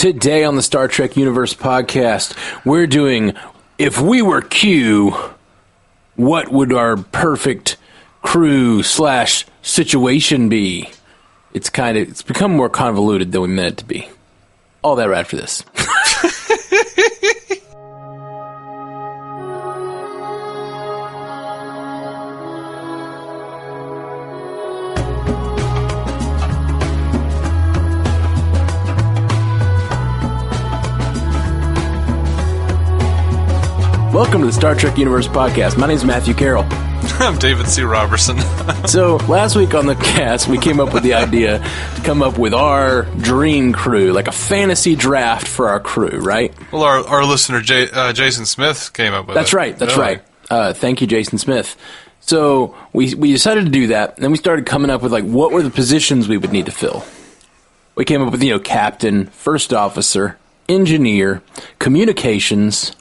Today on the Star Trek Universe podcast, we're doing, if we were Q, what would our perfect crew / situation be? It's become more convoluted than we meant it to be. All that right after this. Welcome to the Star Trek Universe podcast. My name is Matthew Carroll. I'm David C. Robertson. So, last week on the cast, we came up with the idea to come up with our dream crew, like a fantasy draft for our crew, right? Well, our listener, Jason Smith, came up with That's it. Right, that's right. Thank you, Jason Smith. So, we decided to do that, and then we started coming up with, like, what were the positions we would need to fill. We came up with, captain, first officer, engineer, communications,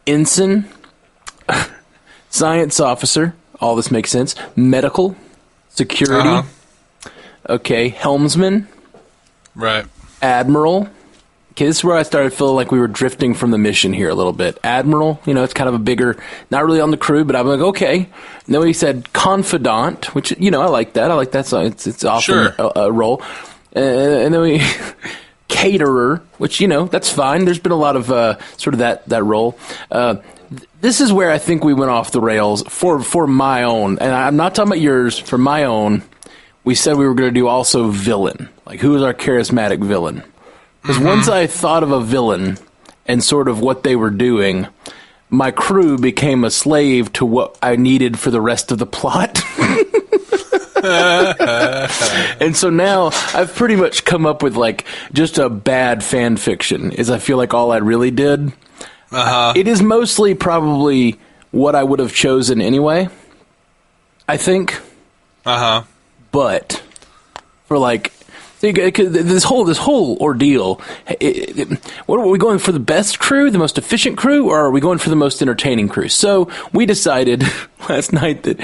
ensign, science officer, all this makes sense, medical, security, okay, helmsman, right, admiral. Okay, this is where I started feeling like we were drifting from the mission here a little bit. Admiral, it's kind of a bigger, not really on the crew, but I'm like, okay. And then we said confidant, which, I like that. I like that. So it's often a role. And then we... caterer, which, that's fine. There's been a lot of sort of that role. This is where I think we went off the rails for my own, and I'm not talking about yours, for my own. We said we were going to do also villain. Like, who is our charismatic villain? Because once I thought of a villain and sort of what they were doing, my crew became a slave to what I needed for the rest of the plot. And so now I've pretty much come up with like just a bad fan fiction is I feel like all I really did. It is mostly probably what I would have chosen anyway, I think. But for like this whole ordeal, what are we going for, the best crew, the most efficient crew, or are we going for the most entertaining crew? So we decided last night that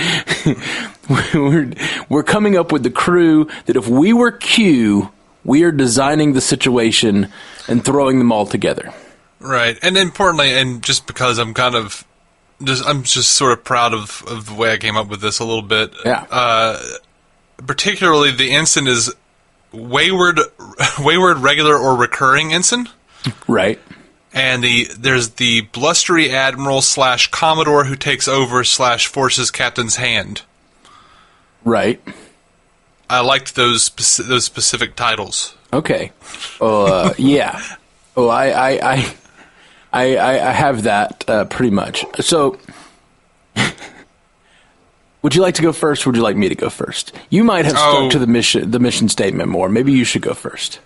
we're coming up with the crew that if we were Q, we are designing the situation and throwing them all together. Right, and importantly, and just because I'm just sort of proud of the way I came up with this a little bit. Yeah. Particularly, the ensign is wayward, regular, or recurring ensign. Right. And there's the blustery admiral / commodore who takes over / forces captain's hand. Right. I liked those specific titles. Okay. Yeah. Oh, I have that pretty much. So, would you like to go first, or would you like me to go first? You might have stuck to the mission statement more. Maybe you should go first.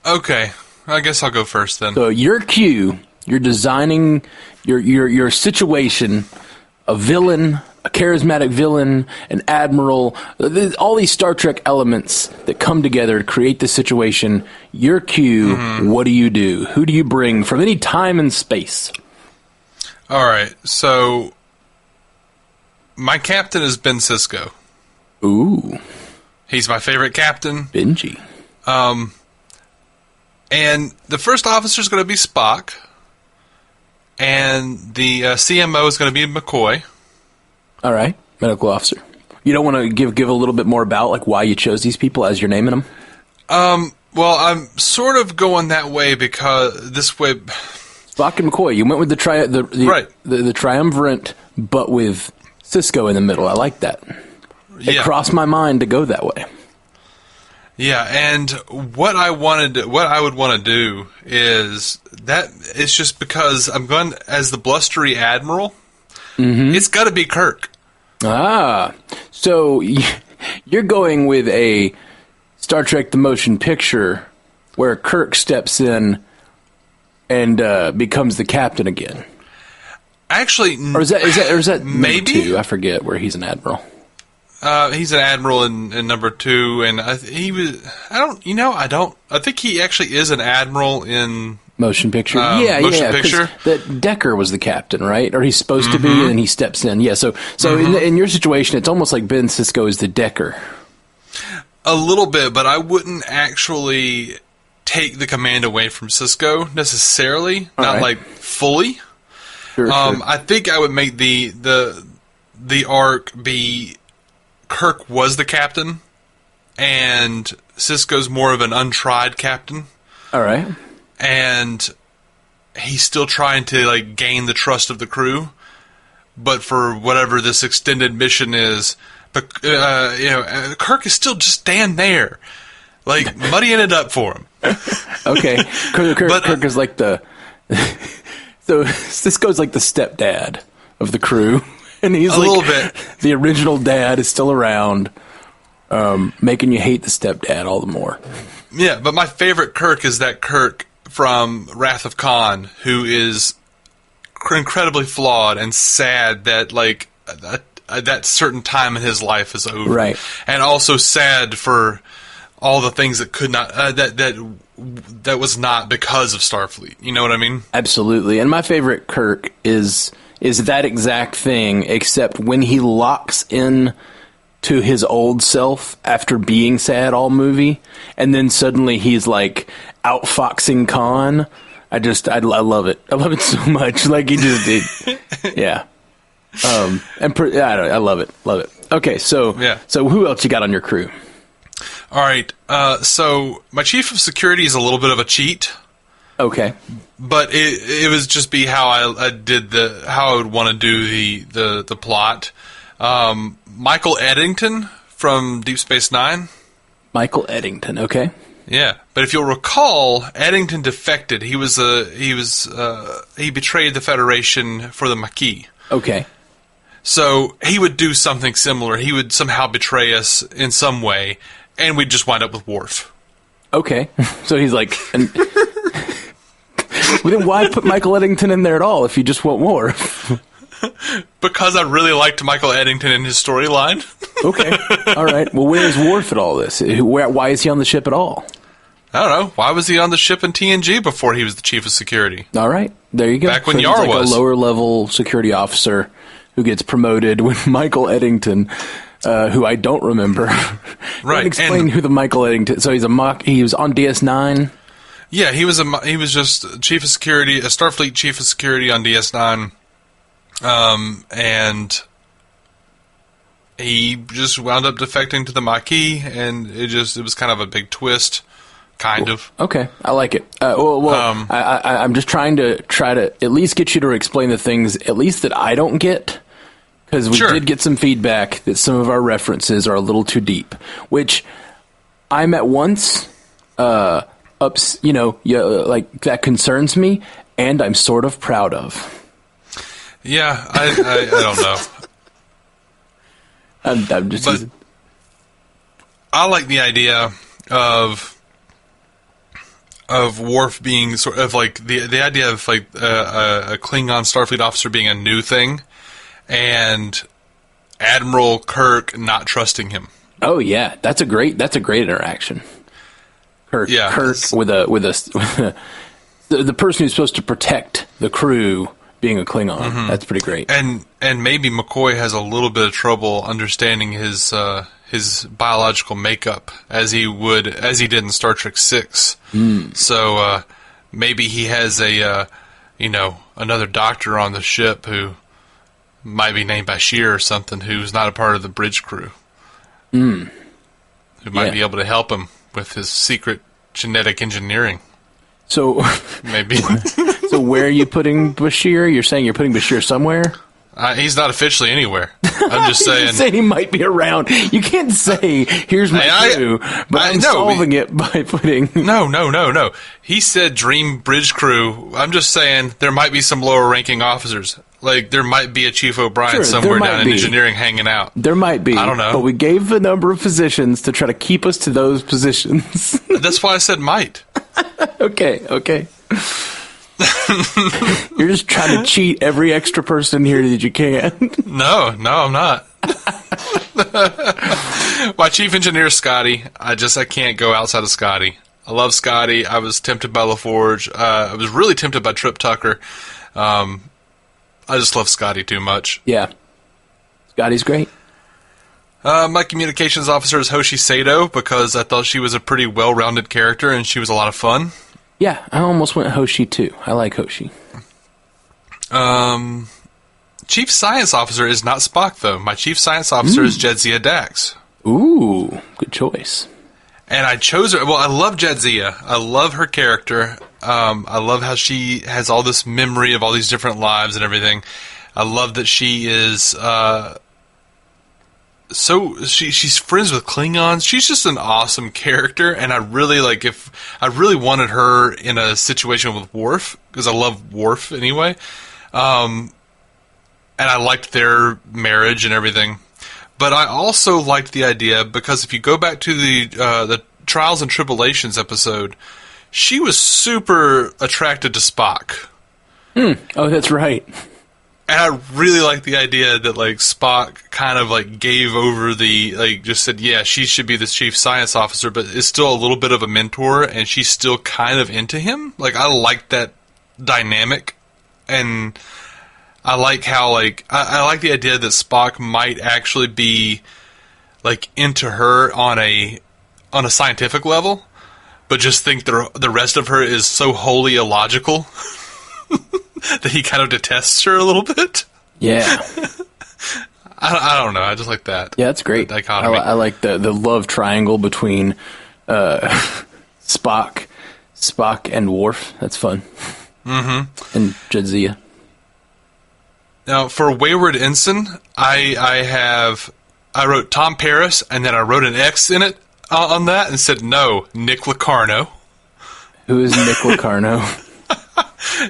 Okay. I guess I'll go first then. So your Q, you're designing your situation, a villain, a charismatic villain, an admiral, all these Star Trek elements that come together to create the situation. Your Q, what do you do? Who do you bring from any time and space? All right, so my captain is Ben Sisko. Ooh. He's my favorite captain. Benji. And the first officer is going to be Spock. And the CMO is going to be McCoy. All right, medical officer. You don't want to give a little bit more about like why you chose these people as you're naming them? Well, I'm sort of going that way because this way... Spock and McCoy. You went with the triumvirate, but with Sisko in the middle. I like that. It crossed my mind to go that way. Yeah, and what I would want to do is that it's just because I'm going as the blustery admiral. It's got to be Kirk. Ah, so you're going with a Star Trek: The Motion Picture where Kirk steps in and becomes the captain again. Actually, or is that maybe two? I forget where he's an admiral. He's an admiral in number 2, and I think he actually is an admiral in Motion Picture. Motion Picture. That Decker was the captain, right? Or he's supposed to be, and then he steps in. Yeah. So in your situation, it's almost like Ben Sisko is the Decker. A little bit, but I wouldn't actually take the command away from Sisko necessarily, not right. like fully. Sure. I think I would make the arc be Kirk was the captain, and Sisko's more of an untried captain. All right. And he's still trying to like gain the trust of the crew, but for whatever this extended mission is, but Kirk is still just stand there, like muddying it up for him. Okay, Kirk is like the so Sisko's like the stepdad of the crew, and he's a like, little bit. The original dad is still around, making you hate the stepdad all the more. Yeah, but my favorite Kirk is that Kirk from Wrath of Khan, who is incredibly flawed and sad that like that certain time in his life is over, right? And also sad for all the things that could not that was not because of Starfleet. You know what I mean? Absolutely. And my favorite Kirk is that exact thing, except when he locks in to his old self after being sad all movie, and then suddenly he's like outfoxing Khan. I love it. I love it so much. Like he just did. Yeah. I love it. Love it. Okay. So, yeah. So who else you got on your crew? All right. So my chief of security is a little bit of a cheat. Okay. But it was just be how I did how I would want to do the plot. Michael Eddington from Deep Space Nine. Michael Eddington. Okay. Yeah, but if you'll recall, Eddington defected. He betrayed the Federation for the Maquis. Okay. So he would do something similar. He would somehow betray us in some way, and we'd just wind up with Worf. Okay. So he's like... Well, then why put Michael Eddington in there at all if you just want Worf? Because I really liked Michael Eddington in his storyline. Okay. All right. Well, where's Worf at all this? Why is he on the ship at all? I don't know. Why was he on the ship in TNG before he was the chief of security? All right. There you go. Back when so Yar he's like was. a lower-level security officer who gets promoted when Michael Eddington, who I don't remember. Right. Explain who the Michael Eddington... So he was on DS9? Yeah, he was just chief of security, a Starfleet chief of security on DS9. And he just wound up defecting to the Maquis, and it was kind of a big twist, kind of. Okay, I like it. I'm just trying to at least get you to explain the things, at least that I don't get, because we did get some feedback that some of our references are a little too deep, which I'm at once, like that concerns me, and I'm sort of proud of. Yeah, I don't know. I'm just. But I like the idea of Worf being sort of like the idea of like a Klingon Starfleet officer being a new thing, and Admiral Kirk not trusting him. Oh yeah, that's a great interaction. Kirk with the person who's supposed to protect the crew being a Klingon. Mm-hmm. That's pretty great. And maybe McCoy has a little bit of trouble understanding his biological makeup as he did in Star Trek VI. So maybe he has another doctor on the ship who might be named Bashir or something, who's not a part of the bridge crew. Who might be able to help him with his secret genetic engineering. So maybe. So where are you putting Bashir? You're saying you're putting Bashir somewhere? He's not officially anywhere. I'm just saying. You're saying he might be around. You can't say, here's my crew, but I'm solving it by putting... No. He said dream bridge crew. I'm just saying there might be some lower ranking officers. Like, there might be a Chief O'Brien somewhere down in engineering hanging out. There might be. I don't know. But we gave a number of positions to try to keep us to those positions. That's why I said might. Okay. You're just trying to cheat every extra person here that you can. No, I'm not. My chief engineer is Scotty. I can't go outside of Scotty. I love Scotty. I was tempted by LaForge. I was really tempted by Trip Tucker. I just love Scotty too much. Yeah. Scotty's great. My communications officer is Hoshi Sato because I thought she was a pretty well-rounded character and she was a lot of fun. Yeah, I almost went Hoshi too. I like Hoshi. Chief Science Officer is not Spock, though. My Chief Science Officer is Jadzia Dax. Ooh, good choice. And I chose her. Well, I love Jadzia. I love her character. I love how she has all this memory of all these different lives and everything. I love that she is she's friends with Klingons. She's just an awesome character, and I really wanted her in a situation with Worf because I love Worf anyway. And I liked their marriage and everything. But I also liked the idea because if you go back to the Trials and Tribulations episode, she was super attracted to Spock. Oh, that's right. And I really like the idea that, like, Spock kind of, like, gave over just said, yeah, she should be the chief science officer, but is still a little bit of a mentor, and she's still kind of into him. Like, I like that dynamic, and I like how, like, I like the idea that Spock might actually be, like, into her on a scientific level, but just think the rest of her is so wholly illogical that he kind of detests her a little bit. Yeah. I don't know. I just like that. Yeah, that's great. Dichotomy. I like the love triangle between Spock and Worf. That's fun. Mm-hmm. And Jadzia. Now, for Wayward Ensign, I wrote Tom Paris, and then I wrote an X in it on that and said, no, Nick Locarno. Who is Nick Locarno?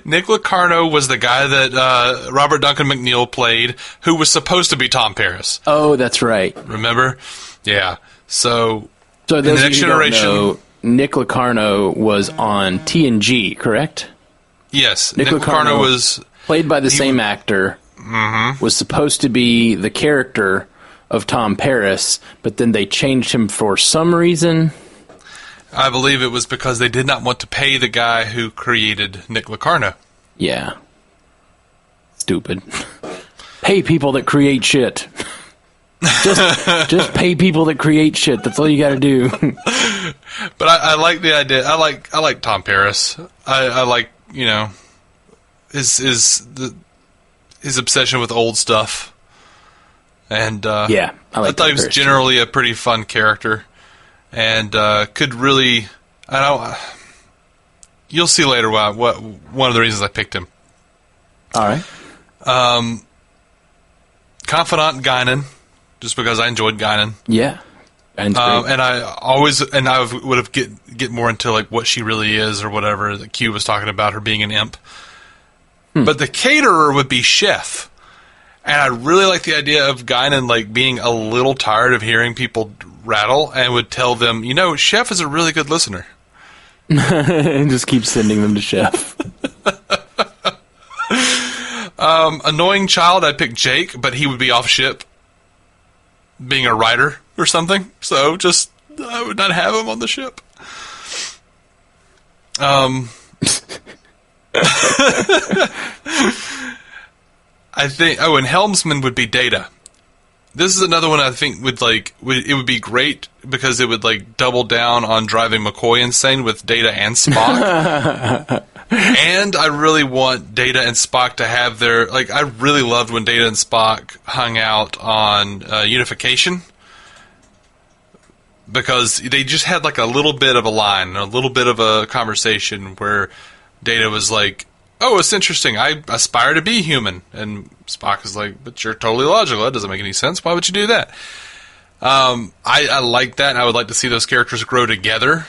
Nick Locarno was the guy that Robert Duncan McNeil played, who was supposed to be Tom Paris. Oh, that's right. Remember? Yeah. So in the Next Generation, don't know, Nick Locarno was on TNG, correct? Yes. Nick Locarno was played by the same actor. Mm-hmm. Was supposed to be the character of Tom Paris, but then they changed him for some reason. I believe it was because they did not want to pay the guy who created Nick Locarno. Yeah. Stupid. Pay people that create shit. Just pay people that create shit. That's all you got to do. But I like the idea. I like Tom Paris. I like, you know, his obsession with old stuff. And yeah, I thought he was generally a pretty fun character. And could really, you'll see later what one of the reasons I picked him. All right. Confidant Guinan, just because I enjoyed Guinan. Yeah. And I would have get more into like what she really is or whatever. That Q was talking about her being an imp. But the caterer would be Chef. And I really like the idea of Guinan like being a little tired of hearing people rattle and would tell them, you know, Chef is a really good listener. And just keep sending them to Chef. Annoying child, I picked Jake, but he would be off ship being a writer or something. So just, I would not have him on the ship. I think Owen Helmsman would be Data. This is another one I think it would be great because it would like double down on driving McCoy insane with Data and Spock. And I really want Data and Spock to have their I really loved when Data and Spock hung out on Unification because they just had like a little bit of a line, a little bit of a conversation where Data was like, oh, it's interesting. I aspire to be human. And Spock is like, but you're totally logical. That doesn't make any sense. Why would you do that? I like that. And I would like to see those characters grow together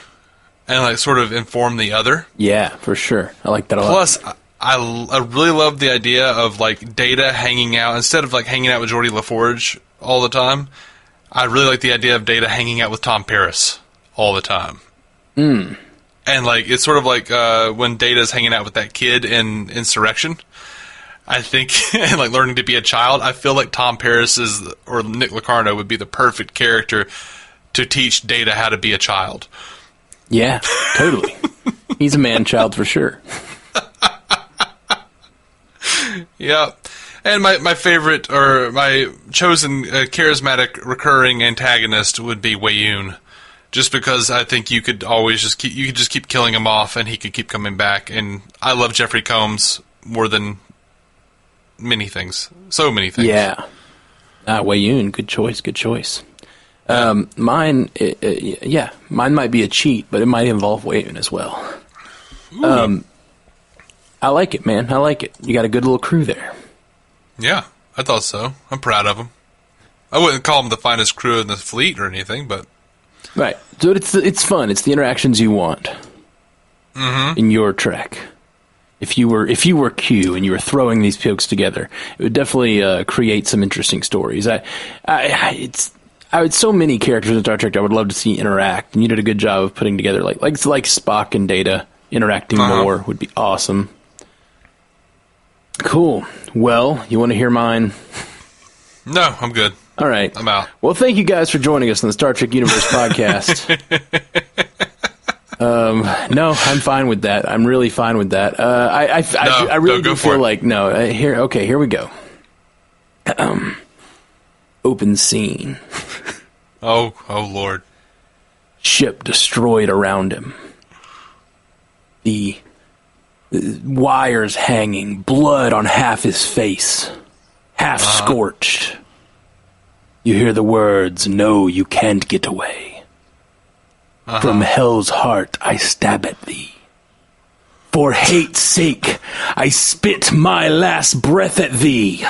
and like sort of inform the other. Yeah, for sure. I like that a lot. Plus, I really love the idea of like Data hanging out instead of like hanging out with Geordi LaForge all the time. I really like the idea of Data hanging out with Tom Paris all the time. And, like, it's sort of like when Data's hanging out with that kid in Insurrection, I think, and, like, learning to be a child, I feel like Tom Paris or Nick Locarno would be the perfect character to teach Data how to be a child. Yeah, totally. He's a man-child for sure. Yeah. And my favorite, or my chosen charismatic recurring antagonist would be Wayoon. Just because I think you could always just keep killing him off, and he could keep coming back. And I love Jeffrey Combs more than many things. So many things. Yeah. Wayoon, good choice. Mine might be a cheat, but it might involve Wayoon as well. I like it, man. I like it. You got a good little crew there. Yeah, I thought so. I'm proud of them. I wouldn't call them the finest crew in the fleet or anything, but... Right. So it's fun. It's the interactions you want in your Trek. If you were Q and you were throwing these folks together, it would definitely create some interesting stories. So many characters in Star Trek I would love to see interact, and you did a good job of putting together like Spock and Data interacting more would be awesome. Cool. Well, you want to hear mine? No, I'm good. All right. I'm out. Well, thank you guys for joining us on the Star Trek Universe podcast. No, I'm fine with that. I'm really fine with that. I really do feel like here we go. Open scene. Oh Lord. Ship destroyed around him. The wires hanging, blood on half his face, half scorched. You hear the words, "No, you can't get away. From hell's heart I stab at thee. For hate's sake I spit my last breath at thee."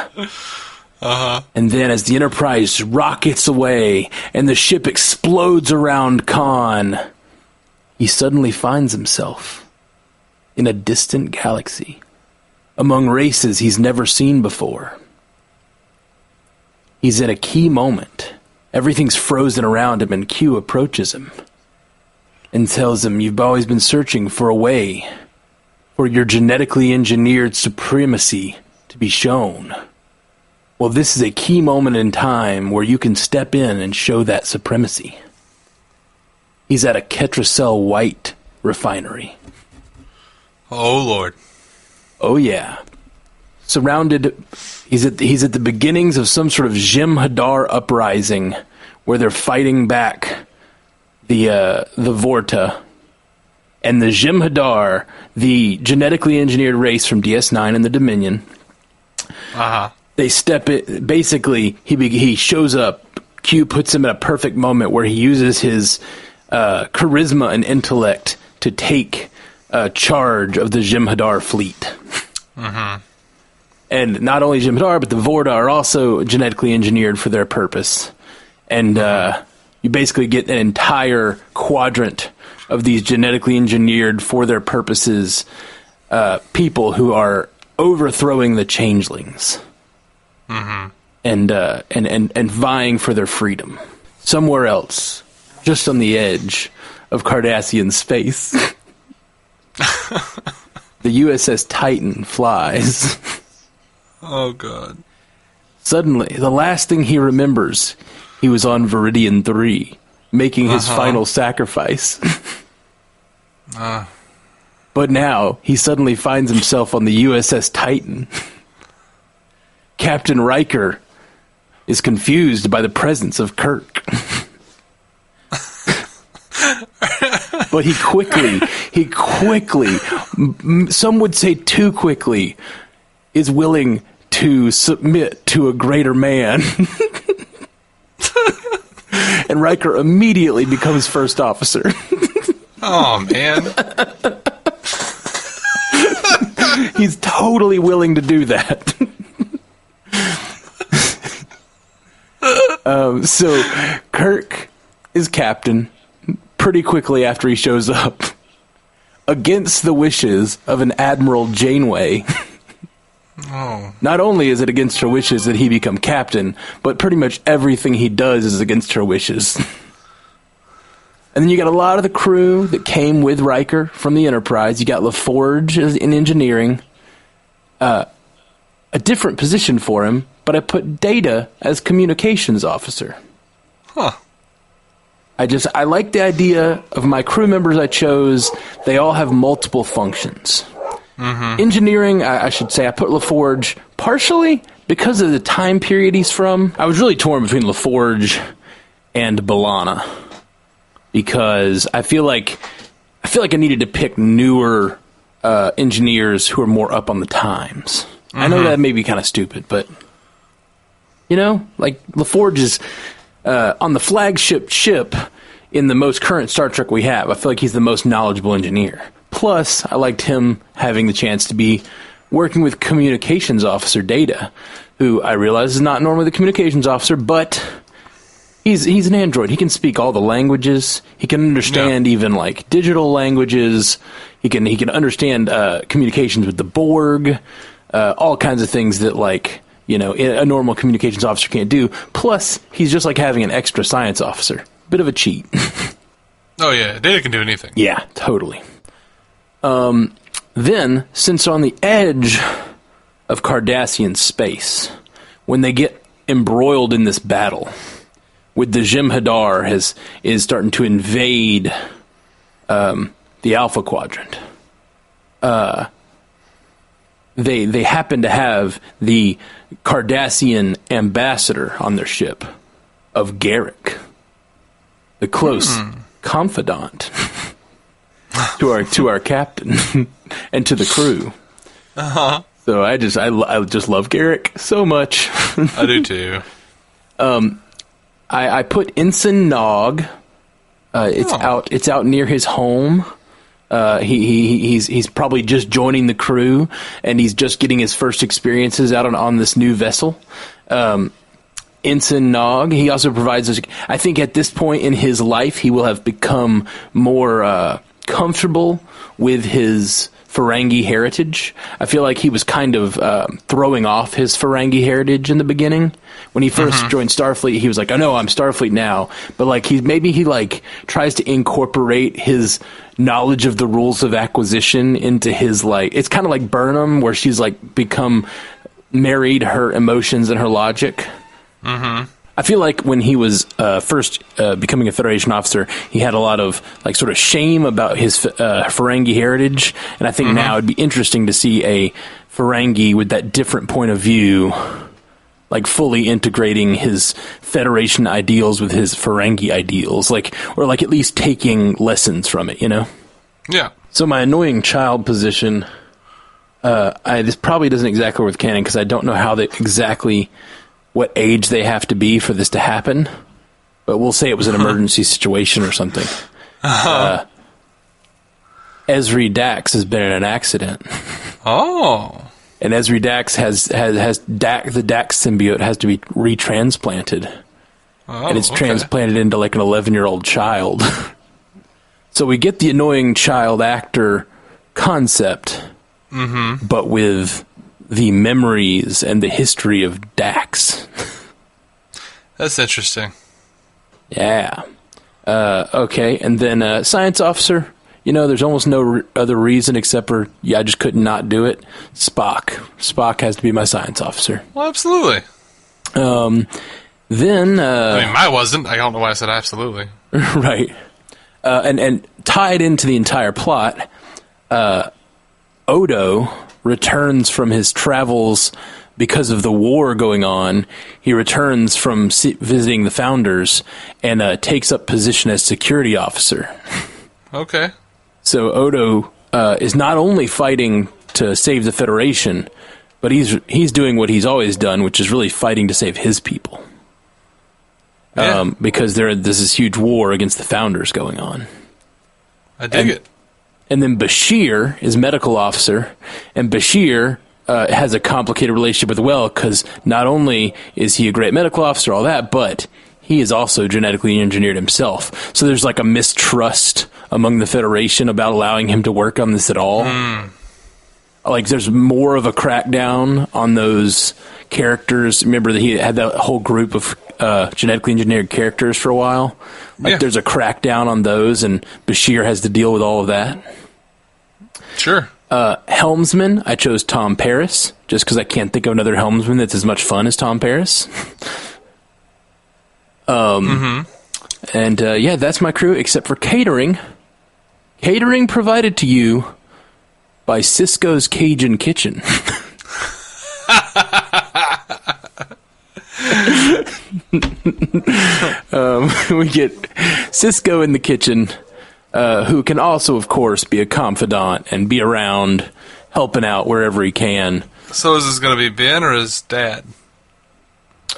And then as the Enterprise rockets away and the ship explodes around Khan, he suddenly finds himself in a distant galaxy, among races he's never seen before. He's at a key moment. Everything's frozen around him, and Q approaches him and tells him, "You've always been searching for a way for your genetically engineered supremacy to be shown. Well, this is a key moment in time where you can step in and show that supremacy." He's at a Ketracel White refinery. Oh, Lord. Oh, yeah. Surrounded, he's at the beginnings of some sort of Jem'Hadar uprising where they're fighting back the Vorta. And the Jem'Hadar, the genetically engineered race from DS9 and the Dominion, they step it. Basically, he shows up. Q puts him at a perfect moment where he uses his charisma and intellect to take charge of the Jem'Hadar fleet. And not only Jem'Hadar, but the Vorta are also genetically engineered for their purpose. And you basically get an entire quadrant of these genetically engineered for their purposes people who are overthrowing the changelings. And vying for their freedom. Somewhere else, just on the edge of Cardassian space, the USS Titan flies. Oh, God. Suddenly, the last thing he remembers, he was on Viridian 3, making his final sacrifice. But now, he suddenly finds himself on the USS Titan. Captain Riker is confused by the presence of Kirk. But he quickly, some would say too quickly, is willing to submit to a greater man. And Riker immediately becomes first officer. Oh, man. He's totally willing to do that. So Kirk is captain pretty quickly after he shows up, against the wishes of an Admiral Janeway. Not only is it against her wishes that he become captain, but pretty much everything he does is against her wishes. And then you got a lot of the crew that came with Riker from the Enterprise. You got LaForge in engineering. A different position for him, but I put Data as communications officer. I like the idea of my crew members I chose. They all have multiple functions. Engineering, I should say, I put LaForge partially because of the time period he's from, I was really torn between LaForge and B'Elanna, because I feel like I needed to pick newer engineers who are more up on the times. Mm-hmm. I know that may be kind of stupid, but like LaForge is on the flagship ship in the most current Star Trek we have. I feel like he's the most knowledgeable engineer. Plus, I liked him having the chance to be working with communications officer Data, who I realize is not normally the communications officer, but he's an android. He can speak all the languages. He can understand even like digital languages. He can understand communications with the Borg, all kinds of things that like a normal communications officer can't do. Plus, he's just like having an extra science officer. Bit of a cheat. Oh yeah, Data can do anything. Yeah, totally. Then, since on the edge of Cardassian space, when they get embroiled in this battle, with the Jem'Hadar is starting to invade the Alpha Quadrant, they happen to have the Cardassian ambassador on their ship of Garrick, the close confidant to our captain and to the crew. Uh-huh. So I just love Garrick so much. I do too. I put Ensign Nog. It's out near his home. He's probably just joining the crew, and he's just getting his first experiences out on this new vessel. Ensign Nog, he also provides us, I think at this point in his life, he will have become more comfortable with his Ferengi heritage. I feel like he was kind of throwing off his Ferengi heritage in the beginning. When he first joined Starfleet, he was like, "Oh no, I'm Starfleet now." But like he tries to incorporate his knowledge of the rules of acquisition into his like. It's kind of like Burnham, where she's like married her emotions and her logic. Mm-hmm. I feel like when he was first becoming a Federation officer, he had a lot of like sort of shame about his Ferengi heritage, and I think now it'd be interesting to see a Ferengi with that different point of view, like fully integrating his Federation ideals with his Ferengi ideals, or at least taking lessons from it, Yeah. So my annoying child position, this probably doesn't exactly work with canon because I don't know how what age they have to be for this to happen, but we'll say it was an emergency situation or something. Esri Dax has been in an accident. Oh. And Esri Dax has the Dax symbiote has to be retransplanted. Oh, and it's transplanted into like an 11-year-old child. So we get the annoying child actor concept, but with the memories and the history of Dax. That's interesting. Yeah. Okay, and then science officer. There's almost no other reason except for, I just could not do it. Spock. Spock has to be my science officer. Well, absolutely. Then... mine wasn't. I don't know why I said absolutely. Right. And tied into the entire plot, Odo returns from his travels because of the war going on. He returns from visiting the Founders and takes up position as security officer. Okay. So Odo is not only fighting to save the Federation, but he's doing what he's always done, which is really fighting to save his people. Yeah. Because there's this huge war against the Founders going on. I dig it. And then Bashir is medical officer, and Bashir has a complicated relationship with Well, because not only is he a great medical officer, all that, but he is also genetically engineered himself. So there's like a mistrust among the Federation about allowing him to work on this at all. Like there's more of a crackdown on those characters. Remember that he had that whole group of genetically engineered characters for a while? There's a crackdown on those, and Bashir has to deal with all of that. Sure. Helmsman, I chose Tom Paris, just because I can't think of another Helmsman that's as much fun as Tom Paris. And that's my crew, except for catering. Catering provided to you by Cisco's Cajun Kitchen. We get Cisco in the kitchen, who can also, of course, be a confidant and be around, helping out wherever he can. So is this going to be Ben or his dad?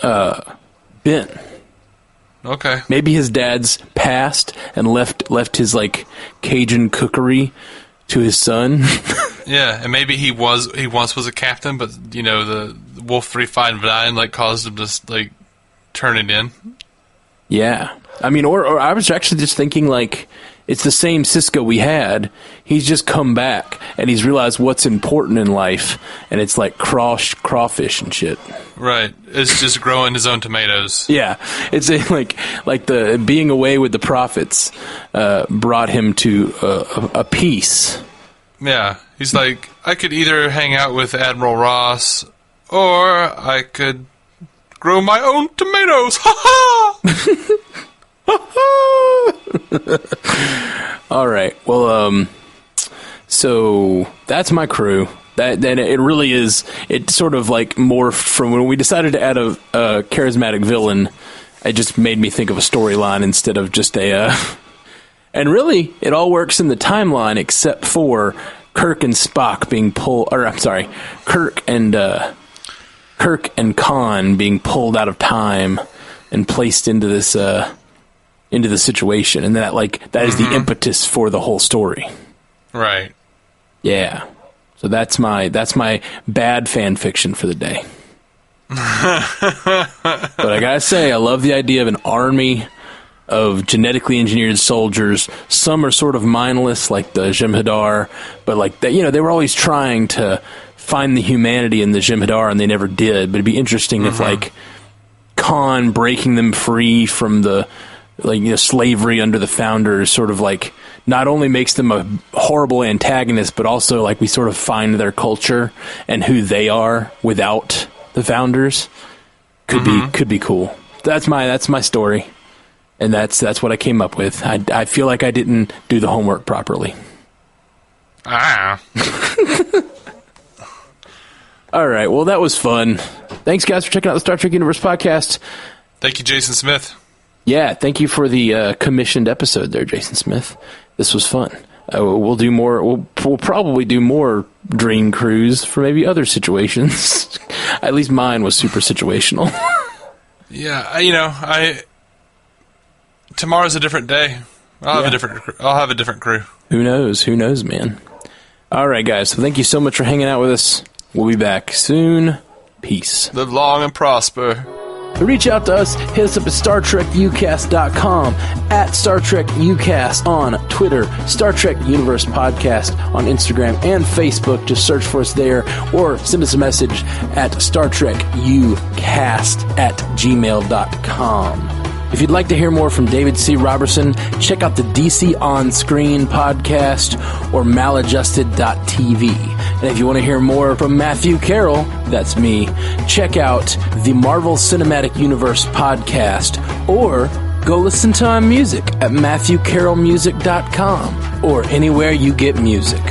Ben. Okay. Maybe his dad's passed and left his, like, Cajun cookery to his son. Yeah, and maybe he once was a captain, but, you know, the Wolf 359, like, caused him to, like, turn it in. Yeah. I mean, or I was actually just thinking, like, it's the same Cisco we had. He's just come back, and he's realized what's important in life, and it's like crawfish and shit. Right. It's just growing his own tomatoes. Yeah. It's like the being away with the prophets brought him to a peace. Yeah. He's like, I could either hang out with Admiral Ross, or I could grow my own tomatoes. Ha ha! All right. Well, so that's my crew. That it really is. It sort of like morphed from when we decided to add a charismatic villain. It just made me think of a storyline instead of just a. And really, it all works in the timeline except for Kirk and Spock being pulled. Or I'm sorry, Kirk and Khan being pulled out of time and placed into this into the situation, and that is the impetus for the whole story. Right. Yeah. So that's my bad fan fiction for the day. But I gotta say, I love the idea of an army of genetically engineered soldiers. Some are sort of mindless, like the Jem'Hadar, but like that, you know, they were always trying to find the humanity in the Jem'Hadar, and they never did. But it'd be interesting if like Khan breaking them free from the slavery under the Founders sort of like not only makes them a horrible antagonist, but also like we sort of find their culture and who they are without the Founders. Could be cool. That's my story, and that's what I came up with. I feel like I didn't do the homework properly. All right, well, that was fun. Thanks, guys, for checking out the Star Trek Universe podcast. Thank you, Jason Smith. Yeah, thank you for the commissioned episode there, Jason Smith. This was fun. We'll do more. We'll probably do more dream crews for maybe other situations. At least mine was super situational. Yeah, tomorrow's a different day. I'll have a different crew. Who knows, man. All right, guys. So thank you so much for hanging out with us. We'll be back soon. Peace. Live long and prosper. To reach out to us, hit us up at StarTrekUcast.com, at StarTrekUcast on Twitter, Star Trek Universe Podcast on Instagram and Facebook. Just search for us there, or send us a message at StarTrekUcast@gmail.com. If you'd like to hear more from David C. Robertson, check out the DC On Screen podcast or maladjusted.tv. And if you want to hear more from Matthew Carroll, that's me, check out the Marvel Cinematic Universe podcast, or go listen to my music at MatthewCarrollmusic.com or anywhere you get music.